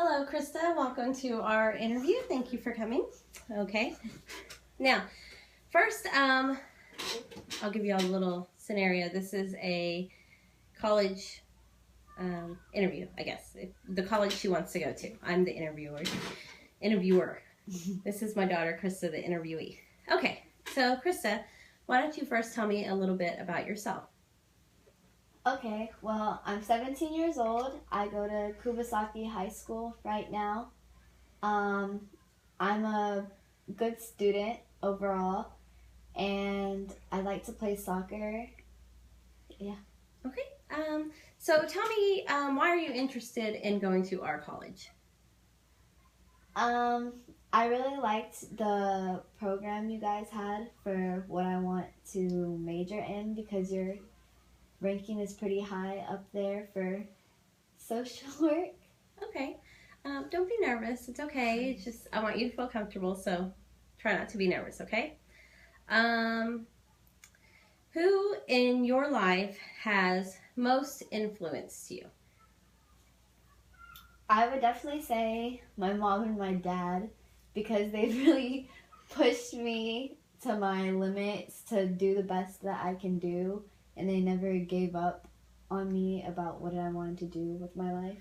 Hello, Krista. Welcome to our interview. Thank you for coming. Okay. Now, first, I'll give you a little scenario. This is a college interview, I guess. The college she wants to go to. I'm the interviewer. This is my daughter, Krista, the interviewee. Okay. So, Krista, why don't you first tell me a little bit about yourself? Okay, well, I'm 17 years old. I go to Kubasaki High School right now. I'm a good student overall, and I like to play soccer. Yeah. Okay. So tell me, why are you interested in going to our college? I really liked the program you guys had for what I want to major in because your ranking is pretty high up there for social work. Okay. Don't be nervous. It's okay. It's just I want you to feel comfortable, so try not to be nervous, okay? Um, who in your life has most influenced you? I would definitely say my mom and my dad because they've really pushed me to my limits to do the best that I can do, and they never gave up on me about what I wanted to do with my life.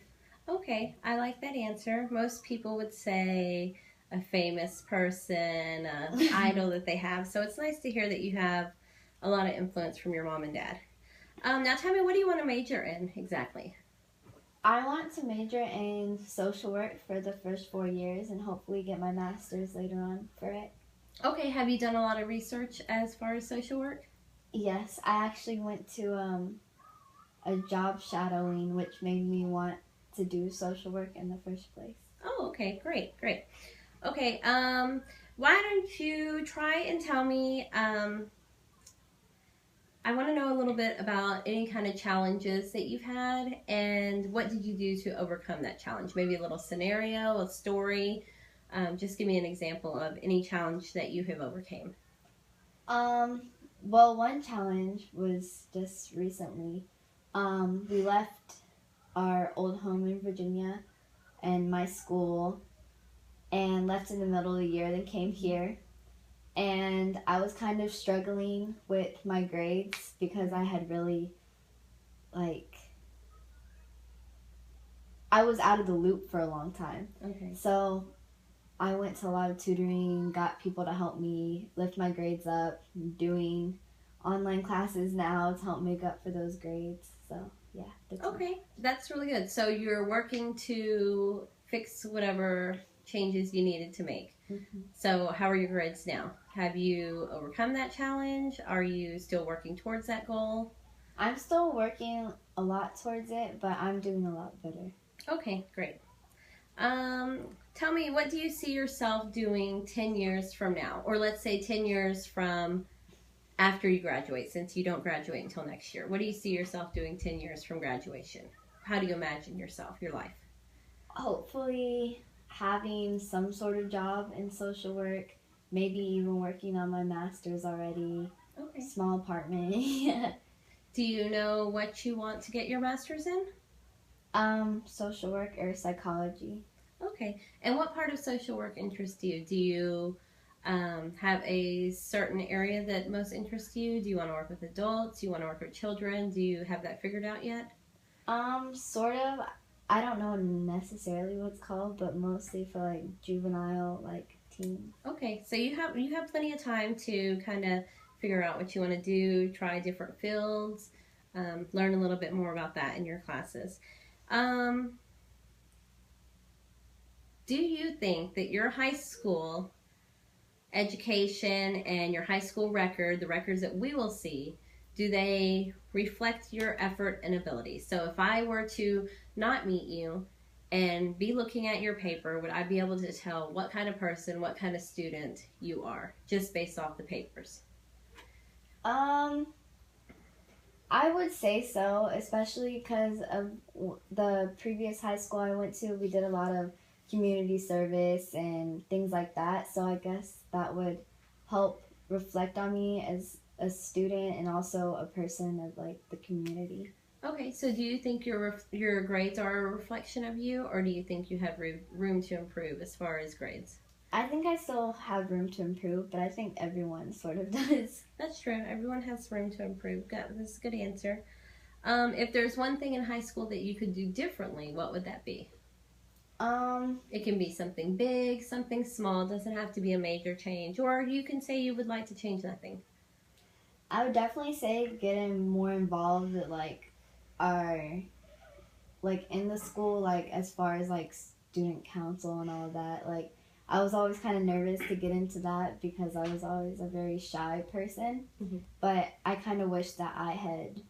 Okay, I like that answer. Most people would say a famous person, an idol that they have. So it's nice to hear that you have a lot of influence from your mom and dad. Now tell me, what do you want to major in exactly? I want to major in social work for the first 4 years and hopefully get my master's later on for it. Okay, have you done a lot of research as far as social work? Yes, I actually went to a job shadowing, which made me want to do social work in the first place. Oh, okay, great. Okay, why don't you try and tell me, I want to know a little bit about any kind of challenges that you've had and what did you do to overcome that challenge? Maybe a little scenario, a story. Just give me an example of any challenge that you have overcame. Well, one challenge was just recently. We left our old home in Virginia and my school and left in the middle of the year, then came here. And I was kind of struggling with my grades because I had really, I was out of the loop for a long time. Okay. So I went to a lot of tutoring, got people to help me lift my grades up, doing online classes now to help make up for those grades. So, yeah. Okay, that's really good. So you're working to fix whatever changes you needed to make. Mm-hmm. So how are your grades now? Have you overcome that challenge? Are you still working towards that goal? I'm still working a lot towards it, but I'm doing a lot better. Okay, great. Tell me, what do you see yourself doing 10 years from now? Or let's say 10 years from after you graduate, since you don't graduate until next year. What do you see yourself doing 10 years from graduation? How do you imagine yourself, your life? Hopefully having some sort of job in social work, maybe even working on my master's already. Okay. Small apartment. Do you know what you want to get your master's in? Social work or psychology. Okay. And what part of social work interests you? Do you have a certain area that most interests you? Do you want to work with adults? Do you want to work with children? Do you have that figured out yet? Sort of. I don't know necessarily what it's called, but mostly for like juvenile, like teen. Okay, so you have plenty of time to kind of figure out what you want to do, try different fields, learn a little bit more about that in your classes. Do you think that your high school education and your high school record, the records that we will see, do they reflect your effort and ability? So if I were to not meet you and be looking at your paper, would I be able to tell what kind of person, what kind of student you are, just based off the papers? I would say so, especially because of the previous high school I went to. We did a lot of community service and things like that, so I guess that would help reflect on me as a student and also a person of like the community. Okay, so do you think your grades are a reflection of you, or do you think you have room to improve as far as grades? I think I still have room to improve, but I think everyone sort of does. That's true. Everyone has room to improve. That's a good answer. If there's one thing in high school that you could do differently, what would that be? It can be something big, something small. It doesn't have to be a major change. Or you can say you would like to change nothing. I would definitely say getting more involved with like our like in the school, like as far as like student council and all of that. Like I was always kind of nervous to get into that because I was always a very shy person. Mm-hmm. But I kind of wish that I had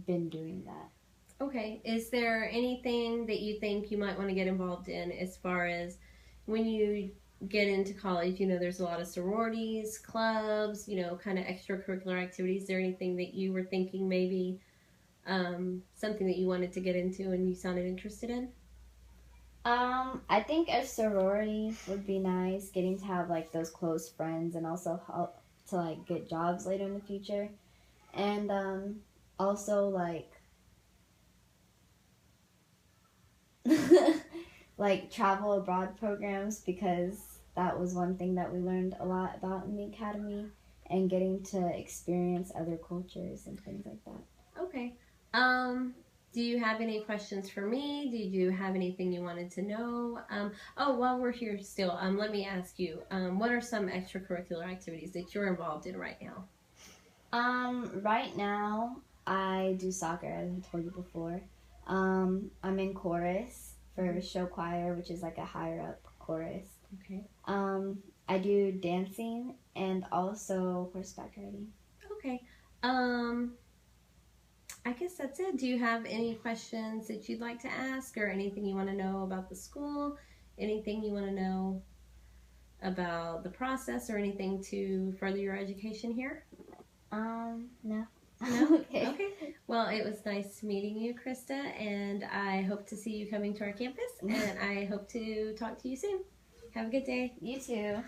been doing that. Okay. Is there anything that you think you might want to get involved in as far as when you get into college? You know, there's a lot of sororities, clubs, you know, kind of extracurricular activities. Is there anything that you were thinking maybe something that you wanted to get into and you sounded interested in? I think a sorority would be nice, getting to have like those close friends and also help to like get jobs later in the future. And also like like travel abroad programs because that was one thing that we learned a lot about in the academy and getting to experience other cultures and things like that. Okay. Do you have any questions for me? Did you have anything you wanted to know? Oh, while we're here still, let me ask you, what are some extracurricular activities that you're involved in right now? Right now I do soccer, as I told you before. I'm in chorus for show choir, which is like a higher up chorus. Okay. I do dancing and also horseback riding. Okay. I guess that's it. Do you have any questions that you'd like to ask or anything you want to know about the school? Anything you want to know about the process or anything to further your education here? No. No? Okay. Okay. Well, it was nice meeting you, Krista, and I hope to see you coming to our campus, and I hope to talk to you soon. Have a good day. You too.